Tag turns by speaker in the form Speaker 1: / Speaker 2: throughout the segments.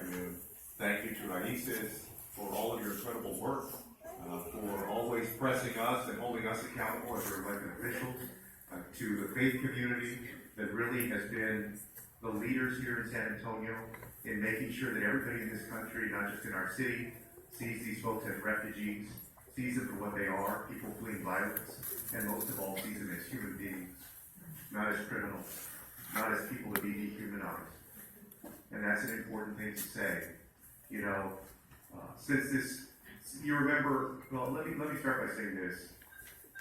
Speaker 1: afternoon. Thank you to ISIS for all of your incredible work, for always pressing us and holding us accountable as your elected officials, to the faith community that really has been the leaders here in San Antonio in making sure that everybody in this country, not just in our city, sees these folks as refugees, sees them for what they are, people fleeing violence, and most of all, sees them as human beings, not as criminals, not as people to be dehumanized. And that's an important thing to say. You know, since this, you remember, well, let me start by saying this.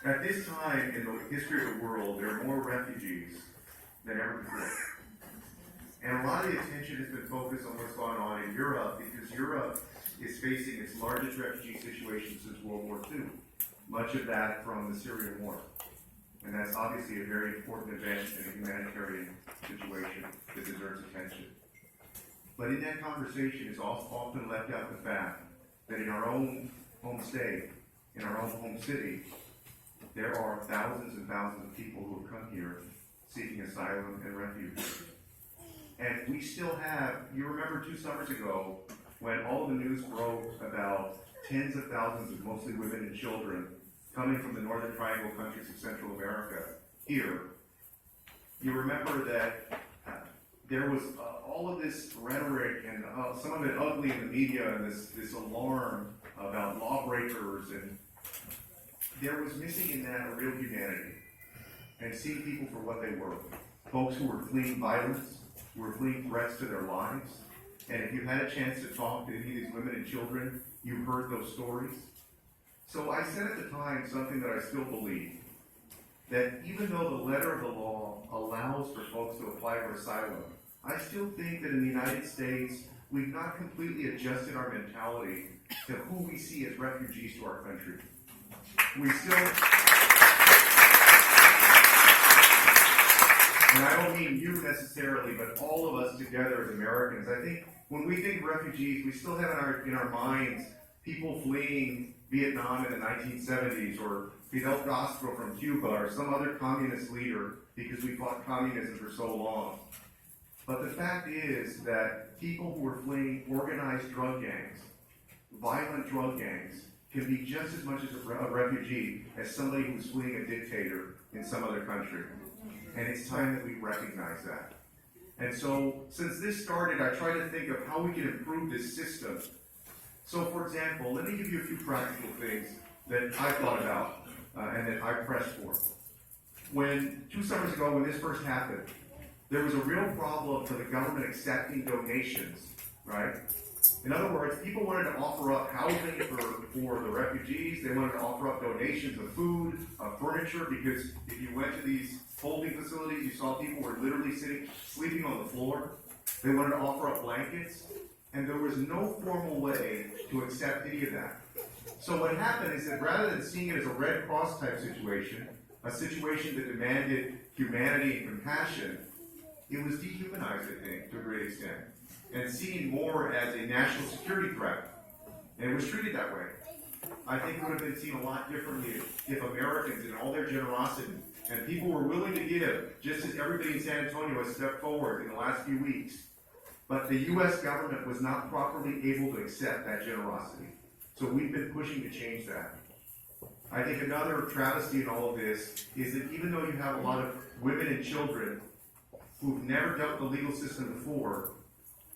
Speaker 1: At this time in the history of the world, there are more refugees than ever before. And a lot of the attention has been focused on what's going on in Europe, because Europe is facing its largest refugee situation since World War II. Much of that from the Syrian war. And that's obviously a very important event in a humanitarian situation that deserves attention. But in that conversation is often left out the fact that in our own home state, in our own home city, there are thousands and thousands of people who have come here seeking asylum and refuge. And we still have, you remember 2 summers ago, when all the news broke about tens of thousands of mostly women and children coming from the Northern Triangle countries of Central America here, you remember that there was all of this rhetoric and some of it ugly in the media and this alarm about lawbreakers, and there was missing in that a real humanity and seeing people for what they were. Folks who were fleeing violence, who were fleeing threats to their lives. And if you had a chance to talk to any of these women and children, you heard those stories. So I said at the time something that I still believe, that even though the letter of the law allows for folks to apply for asylum, I still think that in the United States, we've not completely adjusted our mentality to who we see as refugees to our country. We still, and I don't mean you necessarily, but all of us together as Americans, I think when we think of refugees, we still have in our minds people fleeing Vietnam in the 1970s, or Fidel Castro from Cuba, or some other communist leader, because we fought communism for so long. But the fact is that people who are fleeing organized drug gangs, violent drug gangs, can be just as much as a refugee as somebody who's fleeing a dictator in some other country. And it's time that we recognize that. And so, since this started, I tried to think of how we can improve this system. So, for example, let me give you a few practical things that I thought about and that I pressed for. 2 summers ago, when this first happened, there was a real problem for the government accepting donations, right? In other words, people wanted to offer up housing for the refugees. They wanted to offer up donations of food, of furniture, because if you went to these holding facilities, you saw people were literally sleeping on the floor. They wanted to offer up blankets, and there was no formal way to accept any of that. So what happened is that rather than seeing it as a Red Cross type situation, a situation that demanded humanity and compassion, it was dehumanized, I think, to a great extent, and seen more as a national security threat. And it was treated that way. I think it would have been seen a lot differently if Americans, in all their generosity, and people were willing to give, just as everybody in San Antonio has stepped forward in the last few weeks, but the U.S. government was not properly able to accept that generosity. So we've been pushing to change that. I think another travesty in all of this is that even though you have a lot of women and children who've never dealt with the legal system before,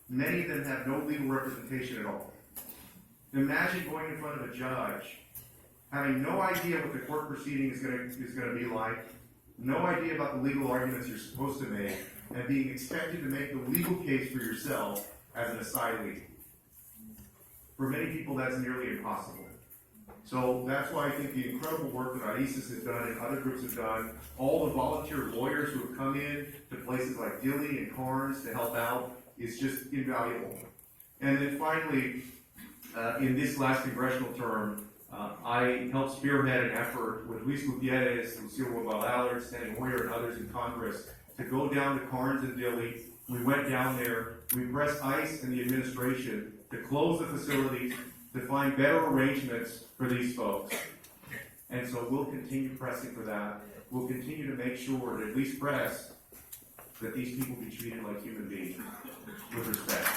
Speaker 1: many of them have no legal representation at all. Imagine going in front of a judge, having no idea what the court proceeding is going to be like, no idea about the legal arguments you're supposed to make, and being expected to make the legal case for yourself as an asylee. For many people, that's nearly impossible. So that's why I think the incredible work that ISIS has done and other groups have done, all the volunteer lawyers who have come in to places like Dilley and Karnes to help out, is just invaluable. And then finally, in this last congressional term, I helped spearhead an effort with Luis Gutierrez, Lucille Ballard, Standing Hoyer, and others in Congress to go down to Karnes and Dilley. We went down there, we pressed ICE and the administration to close the facilities, to find better arrangements for these folks. And so we'll continue pressing for that. We'll continue to make sure, to at least press, that these people be treated like human beings with respect.